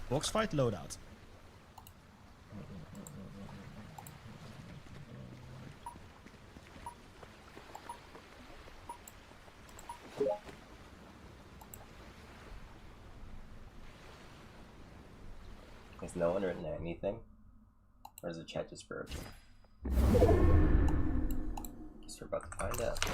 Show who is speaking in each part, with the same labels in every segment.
Speaker 1: Box fight loadout.
Speaker 2: Has no one written anything? Or is the chat just broken? Guess we're about to find out.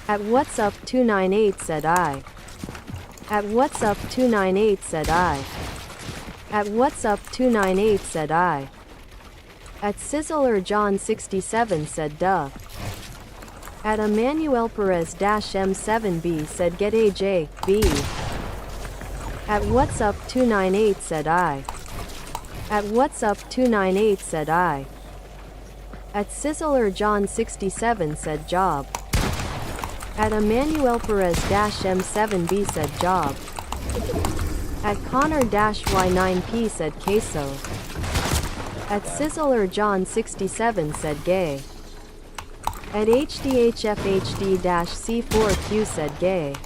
Speaker 3: At what's up 298 said I. At what's up 298 said I. At what's up 298 said I. At Sizzler John 67 said duh. At Emmanuel Perez -M7B said get AJ, B. At what's up 298 said I. At what's up 298 said I. At Sizzler John 67 said job. At Emmanuel Perez -M7B said job. At Connor -Y9P said queso. At Sizzler John 67 said gay. At HDHFHD-C4Q said gay.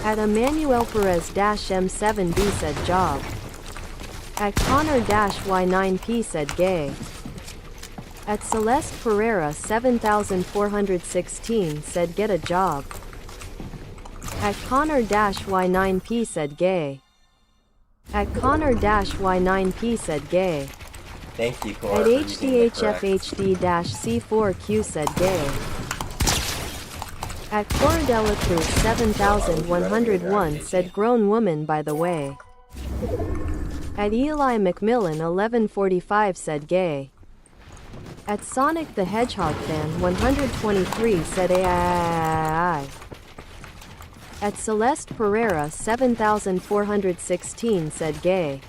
Speaker 3: At Emmanuel Perez -M7B said job. At Connor -Y9P said gay. At Celeste Pereira 7416 said get a job. At Connor -Y9P said gay. At Connor -Y9P said gay.
Speaker 2: Thank you, Cora.
Speaker 3: At HDHFHD-C4Q said gay. At Coradella Cruz 7101 said grown woman by the way. At Eli McMillan 1145 said gay. At Sonic the Hedgehog fan 123 said AI. At Celeste Pereira 7416 said gay.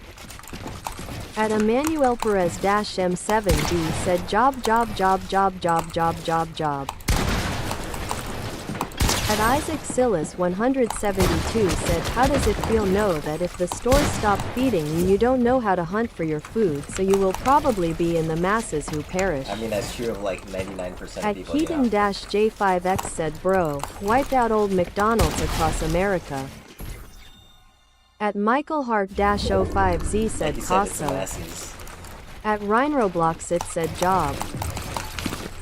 Speaker 3: At Emmanuel Perez -M7B said job. At Isaac Silas 172 said how does it feel know that if the stores stop feeding you you don't know how to hunt for your food so you will probably be in the masses who perish.
Speaker 2: I mean that's true of like 99% of
Speaker 3: At
Speaker 2: people.
Speaker 3: Keaton-J5X said bro, wiped out old McDonald's across America. At Michael Hart-05Z said Casso. At Rhinroblox it said job.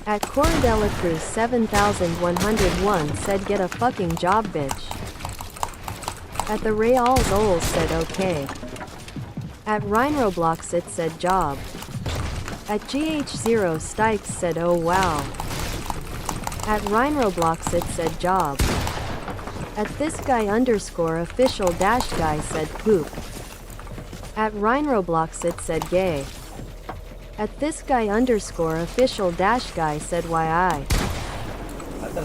Speaker 3: At Coradella Cruz 7101 said get a fucking job bitch. At the Reals Ols said okay. At Rhinroblox it said job. At GH0 Stykes said oh wow. At Rhinroblox it said job. At this guy _official - guy said poop. At Rhinroblox it said gay. At this guy _official - guy said YI.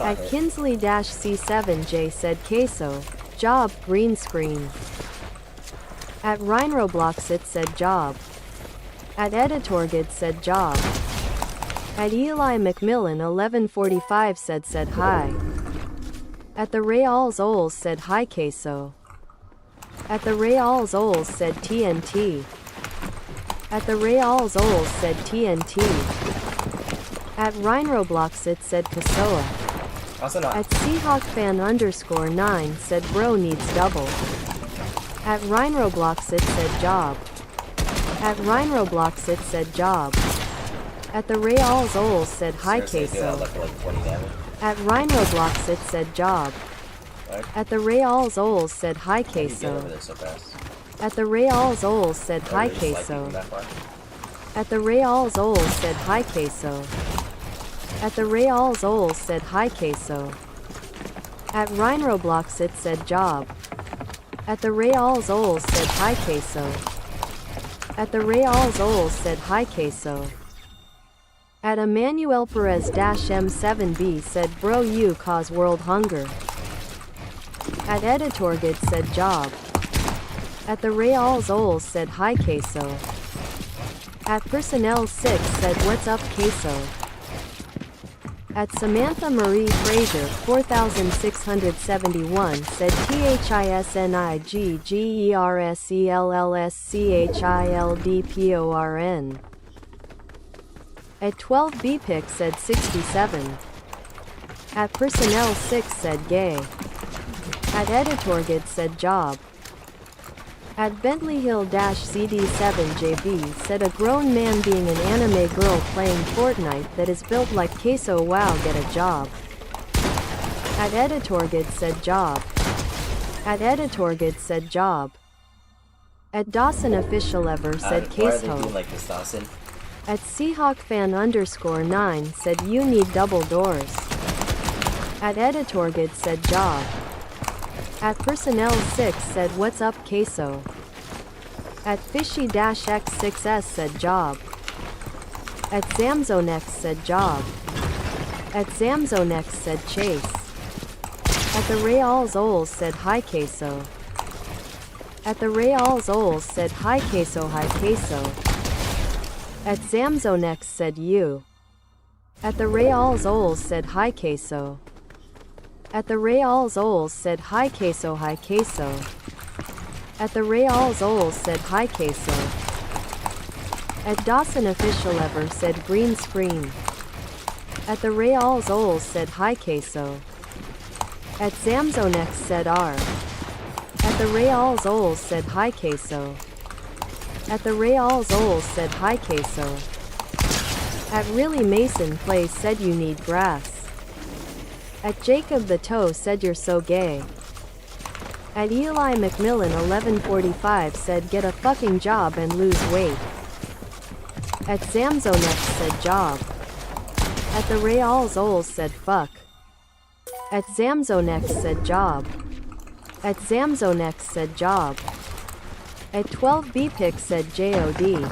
Speaker 3: At Kinsley -C7J said queso. Job green screen. At Rhinroblox it said job. At Editorgid said job. At Eli McMillan 1145 said hi. At the Reals Ols said hi queso. At the Reals Ols said TNT. At the Reals Ols said TNT. At Rhino-Roblox it said Pessoa.
Speaker 2: Also not.
Speaker 3: At Seahawkfan_9 said bro needs double. At Rhino-Roblox it said job. At Rhino-Roblox it said job. At the Reals Ols said hi queso. At Rhino-Roblox it said job.
Speaker 2: What?
Speaker 3: At the Reals Ols said hi queso. At the Reals Ols said hi queso. At the Reals Ols said hi queso. At the Reals Ols said hi queso. At Rhino-Roblox it said job. At the Reals Ols said hi queso. At the Reals Ols said hi queso. At Emmanuel Perez-M7B said bro you cause world hunger. At Editorgid said job. At the Reals Ols said hi queso. At Personnel6 said what's up queso. At Samantha Marie Fraser 4671 said THISNIGGERSELLSCHILDPORN. At 12bpic said 67. At Personnel6 said gay. At Editorgid said job. At Bentley Hill-CD7JB said a grown man being an anime girl playing Fortnite that is built like queso wow get a job. At Editorgid said job. At Editorgid said job. At Dawson Official Ever said queso.
Speaker 2: Like this, Dawson?
Speaker 3: At Seahawkfan_9 said you need double doors. At Editorgid said job. At Personnel6 said what's up queso. At Fishy-X6S said job. At Zamzonex said job. At Zamzonex said chase. At the Reals Ols said hi queso. At the Reals Ols said hi queso hi queso. At Zamzonex said you. At the Reals Ols said hi queso. At the Reals Ols said hi queso hi queso. At the Reals Ols said hi queso. At Dawson Official Ever said green screen. At the Reals Ols said hi queso. At Zamzonex said R. At the Reals Ols said hi queso. At the Reals Ols said hi queso. At Really Mason Place said you need grass. At Jacob the Toe said you're so gay. At Eli McMillan 1145 said get a fucking job and lose weight. At Zamzonex said job. At the Reals Ols said fuck. At Zamzonex said job. At Zamzonex said job. At 12bpic said JOD.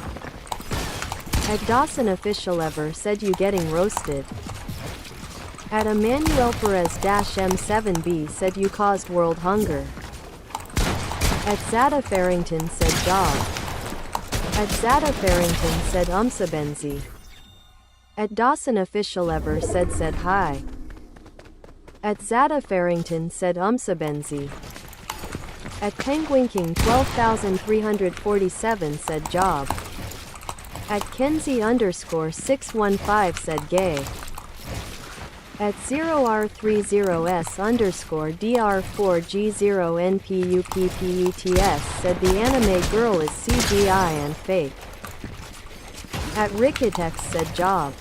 Speaker 3: At Dawson Official Ever said you getting roasted. At Emmanuel Perez-M7B said you caused world hunger. At Zada Farrington said job. At Zada Farrington said Umsabenzi. At Dawson Official Ever said hi. At Zada Farrington said Umsabenzi. At Penguinking 12347 said job. At Kenzie_615 said gay. At 0R30S_DR4G0NPUPPETS said the anime girl is CGI and fake. At Rickitex said job.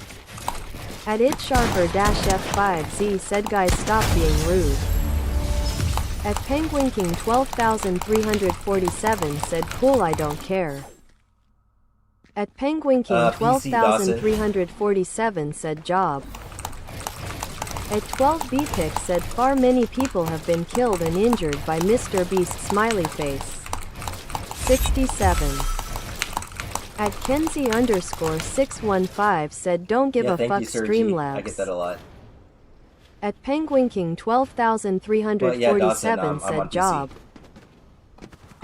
Speaker 3: At ItSharper-F5Z said guys stop being rude. At Penguinking 12347 said cool I don't care. At Penguinking 12347 said job. At 12bpic said far many people have been killed and injured by Mr. Beast smiley face. 67. At Kenzie_615 said don't give a fuck Streamlabs.
Speaker 2: I get that a lot.
Speaker 3: At Penguinking 12347 said job.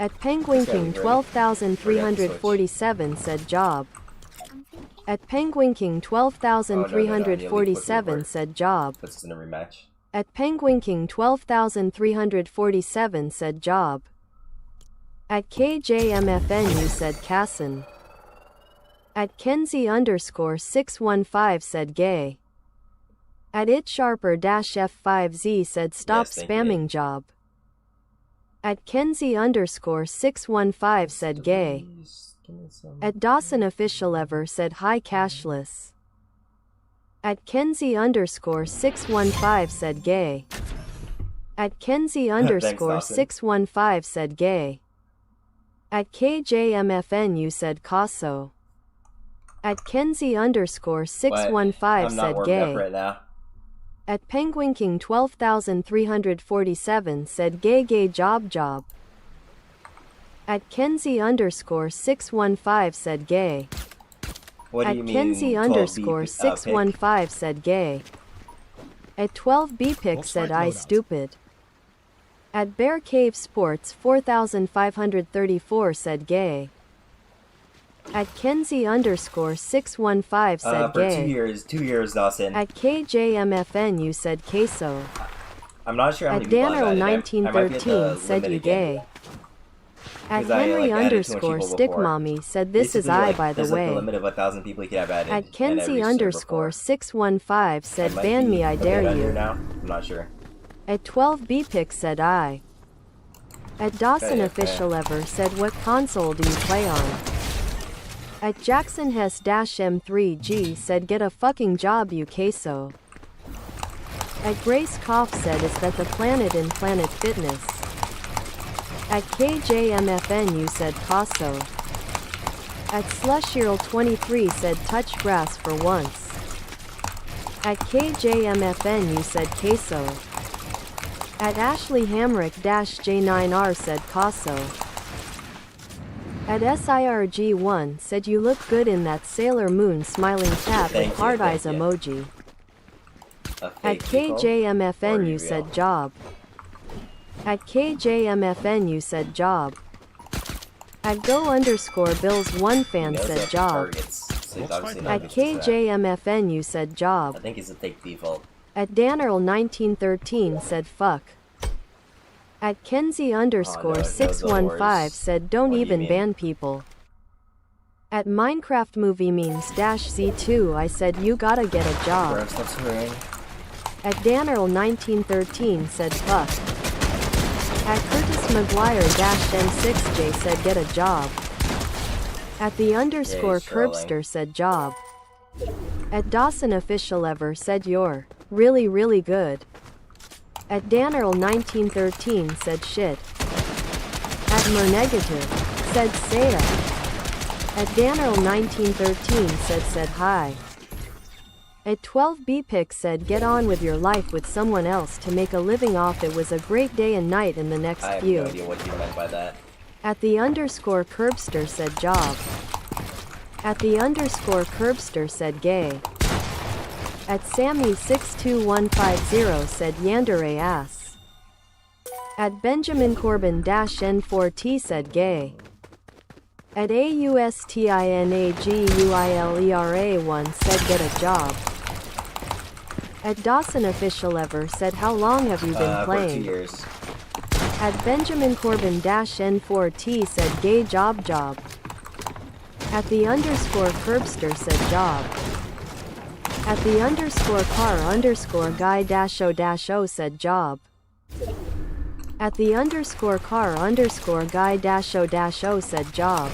Speaker 3: At Penguinking 12347 said job. At Penguinking 12347 said job.
Speaker 2: Puts us in a rematch.
Speaker 3: At Penguinking 12347 said job. At KJMFNU said Casson. At Kenzie_615 said gay. At ItSharper-F5Z said stop
Speaker 2: Yes, thank
Speaker 3: spamming
Speaker 2: you.
Speaker 3: job. At Kenzie_615 said gay. At DawsonOfficialEver said hi cashless. At Kenzie_615 said gay. At Kenzie_615 said gay. At KJMFNU said Casso. At Kenzie_615
Speaker 2: I'm not
Speaker 3: said
Speaker 2: warmed
Speaker 3: gay.
Speaker 2: up right now.
Speaker 3: At PenguinKing 12347 said gay job. At Kenzie_615 said gay.
Speaker 2: What do
Speaker 3: At
Speaker 2: you mean?
Speaker 3: Kenzie_615 said gay. At 12bpic said I
Speaker 1: loadout.
Speaker 3: stupid. At Bear Cave Sports 4534 said gay. At Kenzie_615 said
Speaker 2: For
Speaker 3: gay.
Speaker 2: 2 years, Dawson.
Speaker 3: At KJMFNU said queso.
Speaker 2: I'm not sure how
Speaker 3: At
Speaker 2: many people I've added there. I might be at the
Speaker 3: Danner1913 said
Speaker 2: limit
Speaker 3: you
Speaker 2: again.
Speaker 3: gay. At
Speaker 2: 'Cause I, like, added too much people before.
Speaker 3: Henry_Stickmommy said this is
Speaker 2: Basically,
Speaker 3: I
Speaker 2: like,
Speaker 3: by the
Speaker 2: there's, like,
Speaker 3: way.
Speaker 2: the limit of 1,000 people you can have added.
Speaker 3: At
Speaker 2: in every server before.
Speaker 3: Kenzie_615 said
Speaker 2: I might
Speaker 3: ban
Speaker 2: be
Speaker 3: me I
Speaker 2: a bit
Speaker 3: dare
Speaker 2: under
Speaker 3: you.
Speaker 2: now. I'm not sure.
Speaker 3: At 12bpic said I. At DawsonOfficialEver said what console do you play on? At Jackson Hess-M3G said get a fucking job you queso. At Grace Koff said is that the planet in Planet Fitness. At KJMFNU said Casso. At Slushirl23 said touch grass for once. At KJMFNU said queso. At Ashley Hamrick-J9R said Casso. At SIRG1 said you look good in that Sailor Moon smiling tap
Speaker 2: Thank
Speaker 3: and
Speaker 2: you,
Speaker 3: hard
Speaker 2: thank
Speaker 3: eyes
Speaker 2: you.
Speaker 3: emoji.
Speaker 2: A
Speaker 3: At
Speaker 2: fake people? Or
Speaker 3: KJMFNU
Speaker 2: real?
Speaker 3: said job. At KJMFNU said job. At Go_Bills1 fan
Speaker 2: He knows
Speaker 3: said
Speaker 2: that
Speaker 3: job.
Speaker 2: targets, so he's obviously not
Speaker 3: At
Speaker 2: good for that.
Speaker 3: KJMFNU said
Speaker 2: I
Speaker 3: job.
Speaker 2: think it's a fake default.
Speaker 3: At Dannerl1913 said fuck. At Kenzie_615 said don't
Speaker 2: What do you
Speaker 3: even
Speaker 2: mean?
Speaker 3: ban people. At Minecraft Movie Memes-Z2 I said you gotta get a job.
Speaker 2: Bro, stop swearing.
Speaker 3: At Dannerl1913 said fuck. At Curtis McGuire-M6J said get a job. At the underscore
Speaker 2: he's trolling.
Speaker 3: Curbster said job. At DawsonOfficialEver said you're really good. At Dannerl1913 said shit. At Mernegative said Saya. At Dannerl1913 said hi. At 12bpic said get on with your life with someone else to make a living off it was a great day and night in the next
Speaker 2: I have
Speaker 3: few.
Speaker 2: no idea what you meant by that.
Speaker 3: At the underscore Curbster said job. At the underscore Curbster said gay. At Sammy62150 said yandere ass. At Benjamin Corbin-N4T said gay. At AUSTINAGUILERA1 said get a job. At DawsonOfficialEver said how long have you been
Speaker 2: For 2
Speaker 3: playing?
Speaker 2: years.
Speaker 3: At Benjamin Corbin-N4T said gay job. At the underscore Curbster said job. At the underscore car_guy-o-o said job. At the underscore car_guy-o-o said job.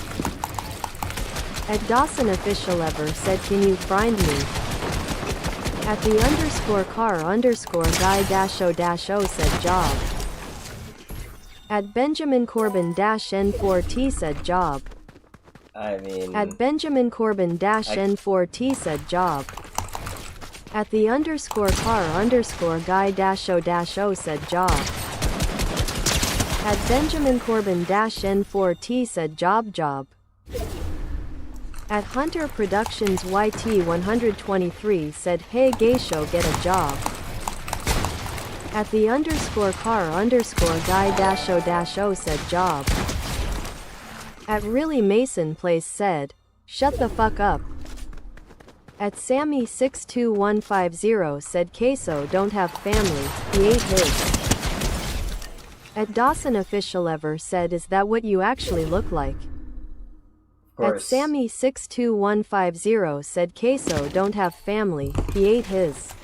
Speaker 3: At DawsonOfficialEver said can you find me? At the underscore car_guy-o-o said job. At Benjamin Corbin-N4T said job.
Speaker 2: I mean...
Speaker 3: At Benjamin Corbin-N4T said job. At the underscore car_guy-o-o said job. At Benjamin Corbin-N4T said job. At Hunter Productions YT123 said hey Geisho get a job. At the underscore car_guy-o-o said job. At Really Mason Place said, shut the fuck up. At Sammy62150 said queso don't have family, he ate his. At Dawson Official Ever said, is that what you actually look like? At Sammy62150 said Queso don't have family, he ate his.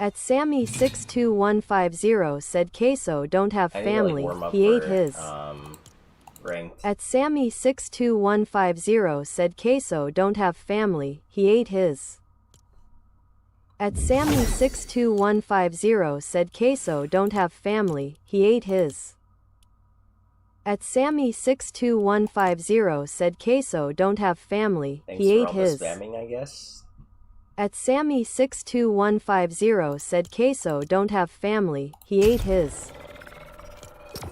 Speaker 3: At Sammy62150 said Queso don't have family, he ate his.
Speaker 2: Ranked.
Speaker 3: At Sammy62150 said Queso don't have family, he ate his. At Sammy62150 said Queso don't have family, he ate his. At Sammy62150 said Queso don't have family, he ate his.
Speaker 2: Spamming, I guess.
Speaker 3: At Sammy62150 said Queso don't have family, he ate his.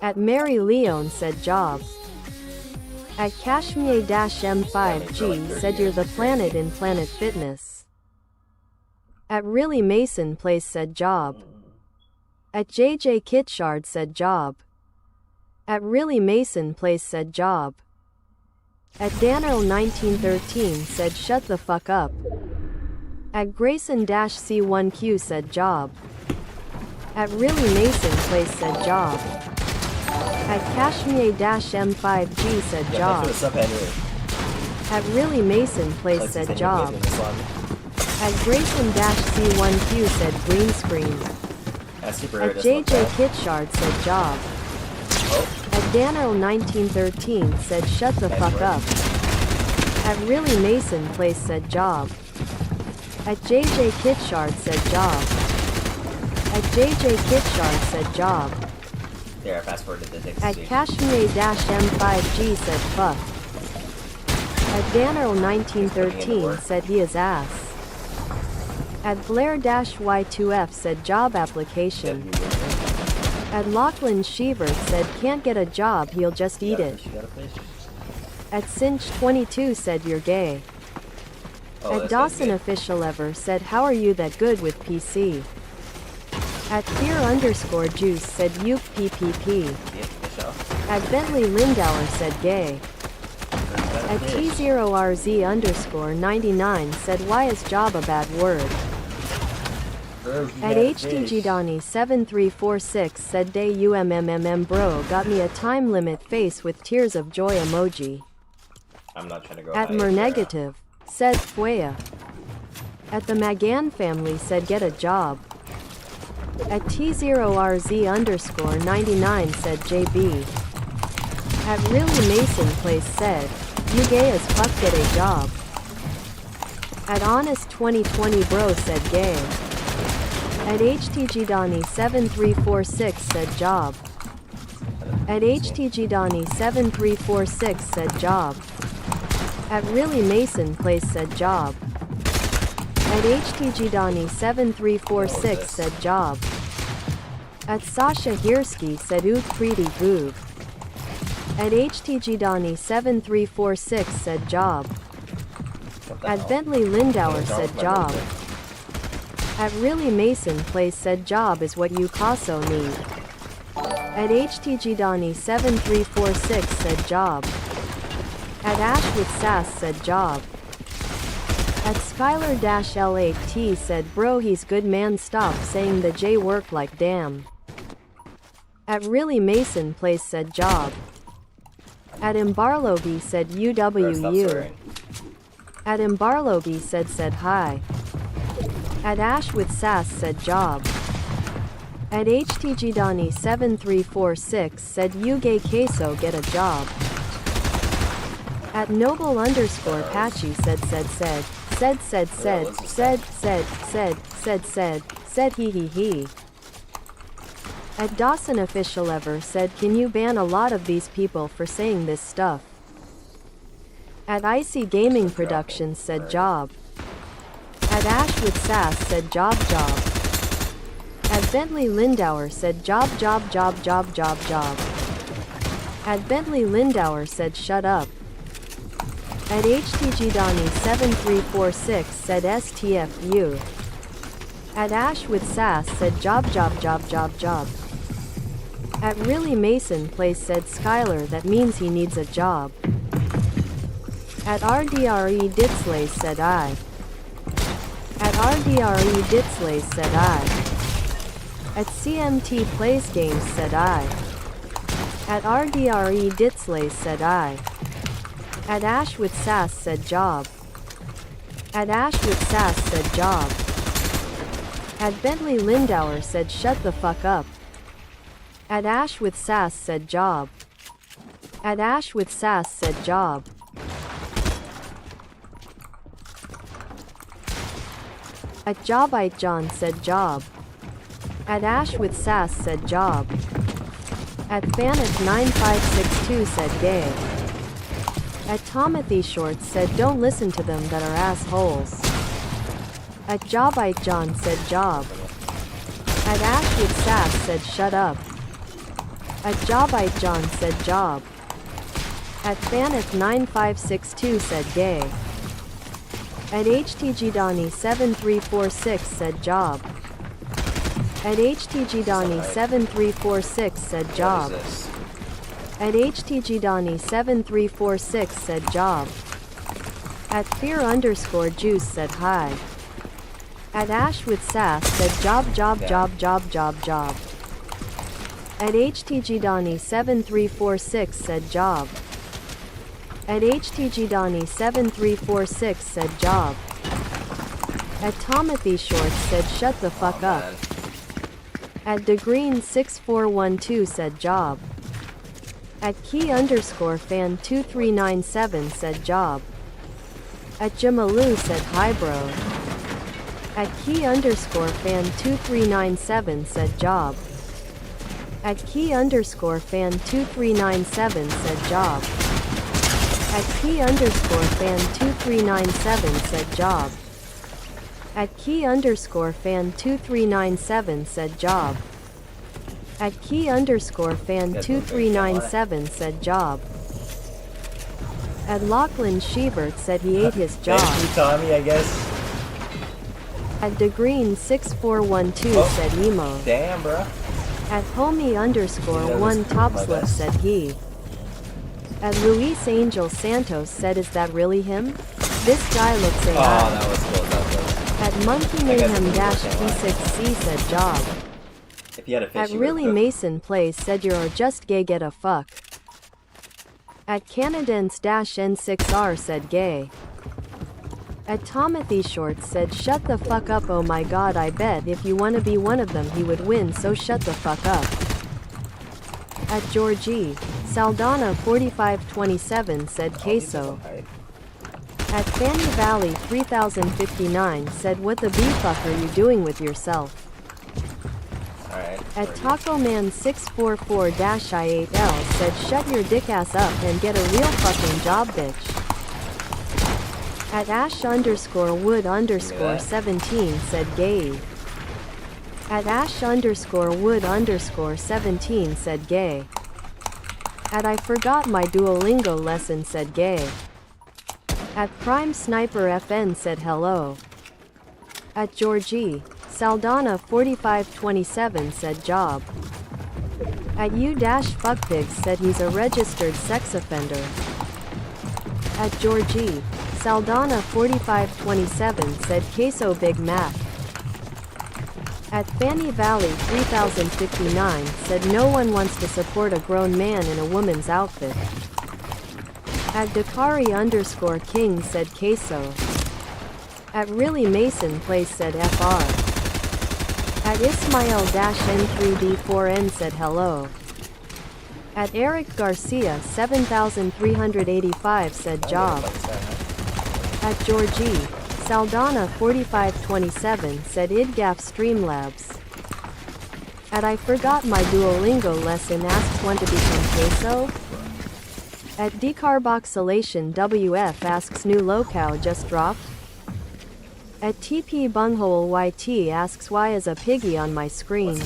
Speaker 3: At Mary Leone said job. At Kashmir-M5G said you're the planet in Planet Fitness. At Really Mason Place said job. At JJ Kitshard said job. At Really Mason Place said job. At Danero1913 said shut the fuck up. At Grayson-C1Q said job. At Really Mason Place said job. At Kashmir-M5G said job. At Really Mason Place said job. At Grayson-C1Q said green screen. At JJ Kitshard said job. At Danero1913 said shut the fuck up. At Really Mason Place said job. At JJ Kitshard said job. At JJ Kitshard said job.
Speaker 2: There, fast forward to the next
Speaker 3: At Kashmir-M5G said fuck. At Danero1913 said he is ass. At Blair-Y2F said job application. At Lachlan Shevert said can't get a job, he'll just eat it. At Cinch22 said you're gay. At Dawson Official Ever said how are you that good with PC? At Fear_Juice said you PPP. At Bentley Lindauer said gay. At T0RZ_99 said why is job a bad word? At HTGDonnie7346 said day bro got me a time limit face with tears of joy emoji.
Speaker 2: I'm not trying to go.
Speaker 3: At Mernegative said Fuea. At the Magan family said get a job. At T0RZ_99 said JB. At Really Mason Place said, you gay as fuck, get a job. At Honest 2020 Bro said gay. At HTGDonnie7346 said job. At HTGDonnie7346 said job. At Really Mason Place said job. At HTGDonnie7346 said job. At Sasha Hirsky said oot pretty boob. At HTGDonnie7346 said job. At Bentley Lindauer said job. At Really Mason Place said job is what you Casso need. At HTGDonnie7346 said job. At Ash with Sass said job. At Skylar-L8T said bro he's good man stop saying the J work like damn. At Really Mason Place said job. At Imbarloby said UWU. At Imbarloby said hi. At Ash with Sass said job. At HTGDonnie7346 said you gay queso get a job. At Noble_Patchy said he. At Dawson Official Ever said can you ban a lot of these people for saying this stuff? At Icy Gaming Productions said job. At Ash with Sass said job. At Bentley Lindauer said job. At Bentley Lindauer said shut up. At HTGDonnie7346 said STFU. At Ash with Sass said job. At Really Mason Place said Skylar that means he needs a job. At RDRE Ditsley said I. At RDRE Ditsley said I. At CMT Plays Games said I. At RDRE Ditslays said I. At Ash with Sass said Job. At Ash with Sass said Job. At Bentley Lindauer said shut the fuck up. At Ash with Sass said Job. At Ash with Sass said Job. At Jobite John said Job. At Ash with Sass said Job. At Fanet9562 said gay. At Tomothy Shorts said don't listen to them that are assholes. At Jobite John said job. At Ash with Sass said shut up. At Jobite John said job. At Fanet9562 said gay. At HTG Donnie 7346 said job. At HTG Donnie 7346 said job. At HTG Donnie 7346 said job. At Fear_Juice said hi. At Ash with Sass said job. At HTG Donnie 7346 said job. At HTG Donnie 7346 said job. At Tomothy Shorts said shut the fuck up. At DeGreen6412 said job. At Key_fan2397 said job. At Jamalu said hi bro. At Key_fan2397 said job. At Key_fan2397 said job. At Key_fan2397 said job. At Key_fan2397 said job. At Key_fan2397 said job. At Lachlan Shevert said he ate his job.
Speaker 2: Thank you, Tommy, I guess.
Speaker 3: At DeGreen6412 said emo.
Speaker 2: Damn, bro.
Speaker 3: At Homie_1 Topslip said he. At Luis Angel Santos said is that really him? This guy looks AI.
Speaker 2: Oh, that was cool.
Speaker 3: At Monkey Mayhem-P6C said job.
Speaker 2: If you had a fish,
Speaker 3: At Really Mason Plays said you're just gay get a fuck. At Canadence-N6R said gay. At Tomothy Shorts said shut the fuck up oh my god I bet if you wanna be one of them he would win so shut the fuck up. At Georgie, Saldana 4527 said queso. At Fanny Valley 3059 said what the b-fuck are you doing with yourself? At Taco Man 644-I8L said shut your dick ass up and get a real fucking job bitch. At Ash_Wood_17 said gay. At Ash_Wood_17 said gay. At I forgot my Duolingo lesson said gay. At Prime Sniper FN said hello. At Georgie, Saldana 4527 said job. At U-Fuckpigs said he's a registered sex offender. At Georgie, Saldana 4527 said queso Big Mac. At Fanny Valley 3059 said no one wants to support a grown man in a woman's outfit. At Dakari_King said queso. At Really Mason Plays said FR. At Ismail-N3D4N said hello. At Eric Garcia 7385 said job. At Georgie, Saldana 4527 said idgaf Streamlabs. At I forgot my Duolingo lesson asks want to become queso? At Decarboxylation WF asks new locale just dropped? At TP Bunghole YT asks why is a piggy on my screen?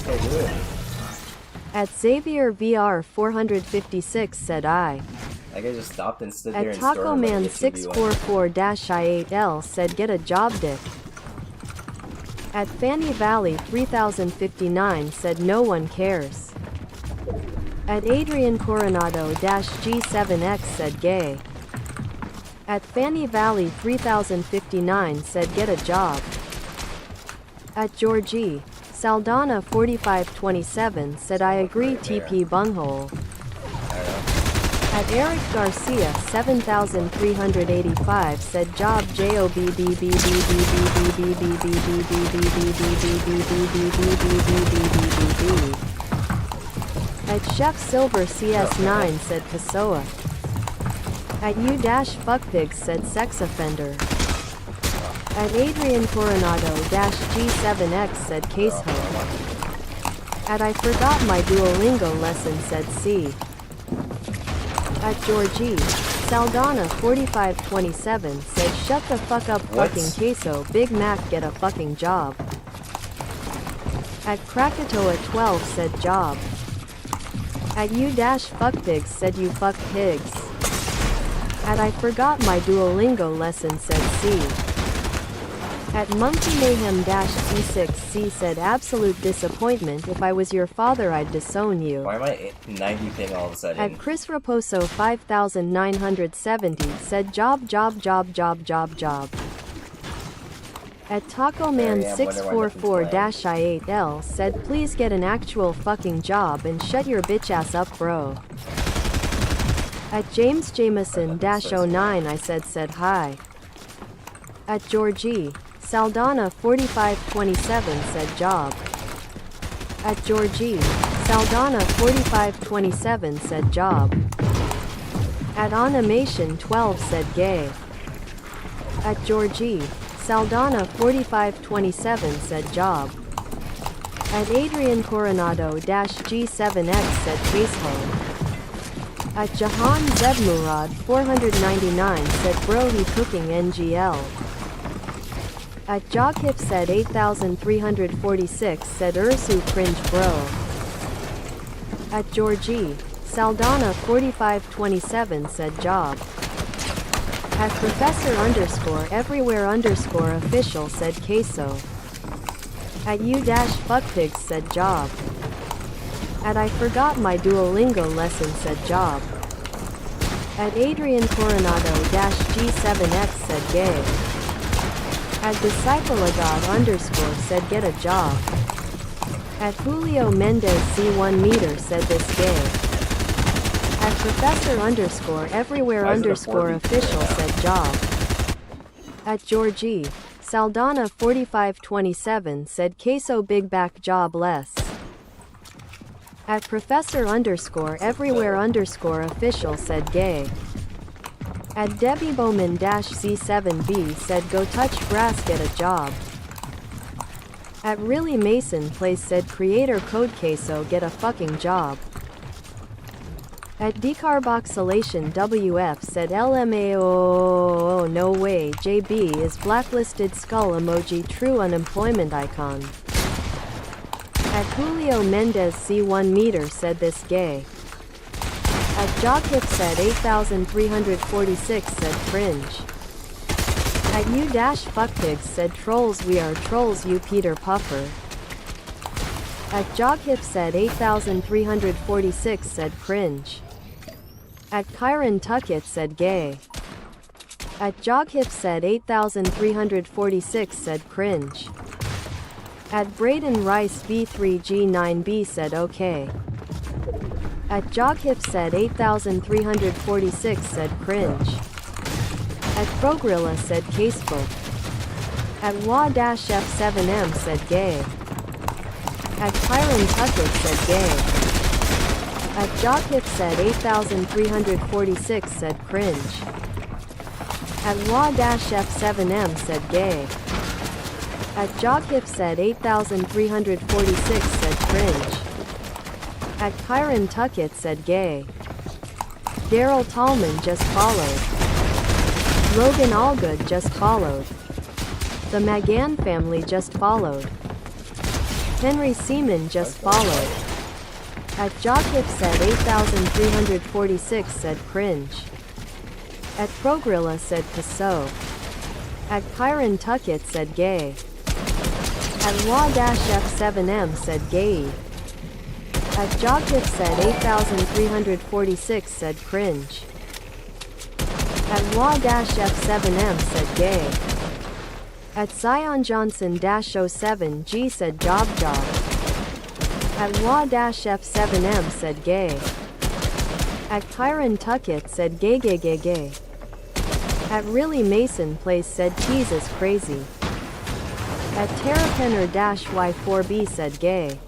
Speaker 3: At Xavier VR 456 said I.
Speaker 2: That guy just stopped and stood there
Speaker 3: At
Speaker 2: and
Speaker 3: Taco Man 644-I8L said get a job dick. At Fanny Valley 3059 said no one cares. At Adrian Coronado-G7X said gay. At Fanny Valley 3059 said get a job. At Georgie, Saldana 4527 said I agree TP bunghole.
Speaker 2: I don't know.
Speaker 3: At Eric Garcia 7385 said job At Chef Silver CS9 said Pessoa. At U-Fuckpigs said sex offender. At Adrian Coronado-G7X said caseho. At I forgot my Duolingo lesson said C. At Georgie, Saldana 4527 said shut the fuck up fucking queso Big Mac get a fucking job. At Krakatoa 12 said job. At U-Fuckpigs said you fuck pigs. At I forgot my Duolingo lesson said C. At Monkey Mayhem-C6C said absolute disappointment if I was your father I'd disown you.
Speaker 2: Why am I 90 ping all of a sudden?
Speaker 3: At Chris Raposo 5970 said job. At Taco Man 644-I8L said please get an actual fucking job and shut your bitch ass up bro. At James Jameson-09 I said hi. At Georgie, Saldana 4527 said job. At Georgie, Saldana 4527 said job. At Animation 12 said gay. At Georgie, Saldana 4527 said job. At Adrian Coronado-G7X said casehole. At Jahan Zebmurad 499 said bro he cooking NGL. At Joghip said 8346 said Ursu cringe bro. At Georgie, Saldana 4527 said job. At Professor_everywhere_official said queso. At U-Fuckpigs said job. At I forgot my Duolingo lesson said job. At Adrian Coronado-G7X said gay. At Discipleagod_ said get a job. At Julio Mendez C1 meter said this gay. At Professor_everywhere_official said job. At Georgie, Saldana 4527 said queso big back job less. At Professor_everywhere_official said gay. At Debbie Bowman-C7B said go touch grass get a job. At Really Mason Place said creator code queso get a fucking job. At Decarboxylation WF said LMAO no way JB is blacklisted skull emoji true unemployment icon. At Julio Mendez C1 meter said this gay. At Joghip said 8346 said cringe. At U-Fuckpigs said trolls we are trolls you Peter Puffer. At Joghip said 8346 said cringe. At Kyron Tuckett said gay. At Joghip said 8346 said cringe. At Braden Rice B3G9B said okay. At Joghip said 8346 said cringe. At Progrilla said casebook. At Wa-F7M said gay. At Kyron Tuckett said gay. At Joghip said 8346 said cringe. At Wa-F7M said gay. At Joghip said 8346 said cringe. At Kyron Tuckett said gay. Daryl Tallman just followed. Logan Allgood just followed. The Magan family just followed. Henry Seaman just followed. At Joghip said 8346 said cringe. At Progrilla said Paso. At Kyron Tuckett said gay. At Wa-F7M said gay. At Joghip said 8346 said cringe. At Wa-F7M said gay. At Zion Johnson-07G said job. At Wa-F7M said gay. At Tyron Tuckett said gay. At Really Mason Place said cheese is crazy. At Terrapenner-Y4B said gay.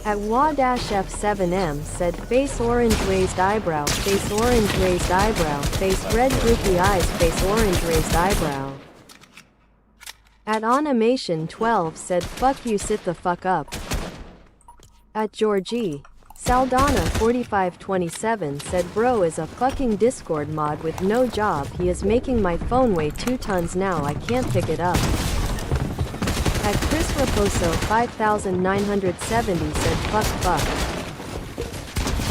Speaker 3: At Wa-F7M said face orange raised eyebrow, face orange raised eyebrow, face red droopy eyes, face orange raised eyebrow. At Animation12 said fuck you sit the fuck up. At Georgie Saldana 4527 said bro is a fucking Discord mod with no job, he is making my phone weigh 2 tons now, I can't pick it up. At Chris Raposo 5970 said fuck.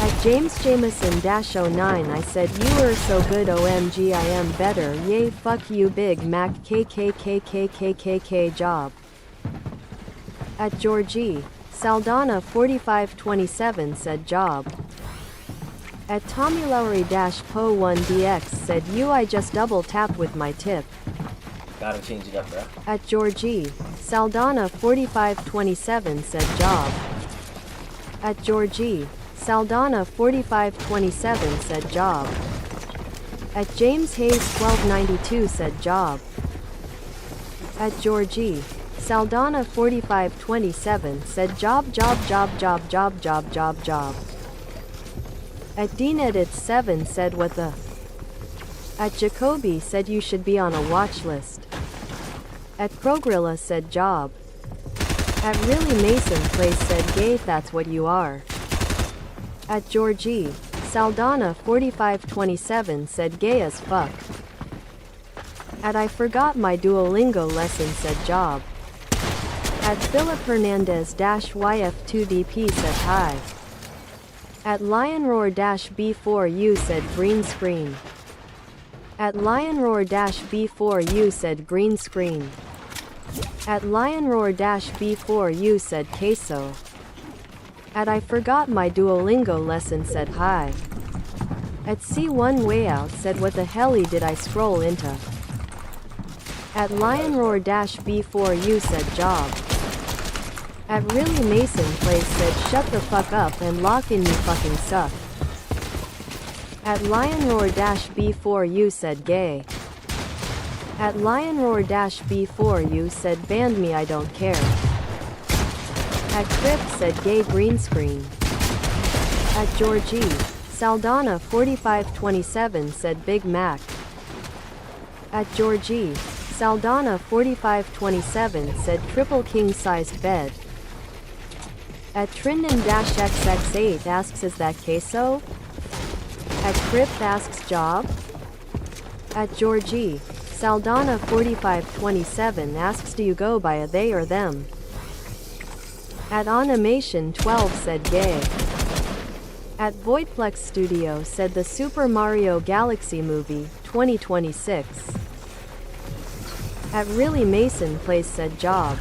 Speaker 3: At James Jameson-09 I said you are so good OMG I am better, yay fuck you Big Mac KKKKKKK job. At Georgie Saldana 4527 said job. At Tommy Lowry-Po1DX said you I just double tapped with my tip.
Speaker 2: Gotta change it up, bro.
Speaker 3: At Georgie Saldana 4527 said job. At Georgie Saldana 4527 said job. At James Hayes 1292 said job. At Georgie Saldana 4527 said job. At Dean Edits 7 said what the. At Jacoby said you should be on a watch list. At Progrilla said job. At Really Mason Place said gay that's what you are. At Georgie Saldana 4527 said gay as fuck. At I forgot my Duolingo lesson said job. At Philip Hernandez-YF2DP said hi. At Lionroar-B4U said green screen. At Lionroar-B4U said green screen. At Lionroar-B4U said queso. At I forgot my Duolingo lesson said hi. At C1 Wayout said what the helly did I scroll into. At Lionroar-B4U said job. At Really Mason Place said shut the fuck up and lock in you fucking suck. At Lionroar-B4U said gay. At Lionroar-B4U said banned me I don't care. At Crip said gay green screen. At Georgie Saldana 4527 said Big Mac. At Georgie Saldana 4527 said triple king-sized bed. At Trindon-XX8 asks is that queso? At Crypt asks job? At Georgie Saldana 4527 asks do you go by a they or them? At Animation12 said gay. At Voidplex Studio said the Super Mario Galaxy movie 2026. At Really Mason Place said job.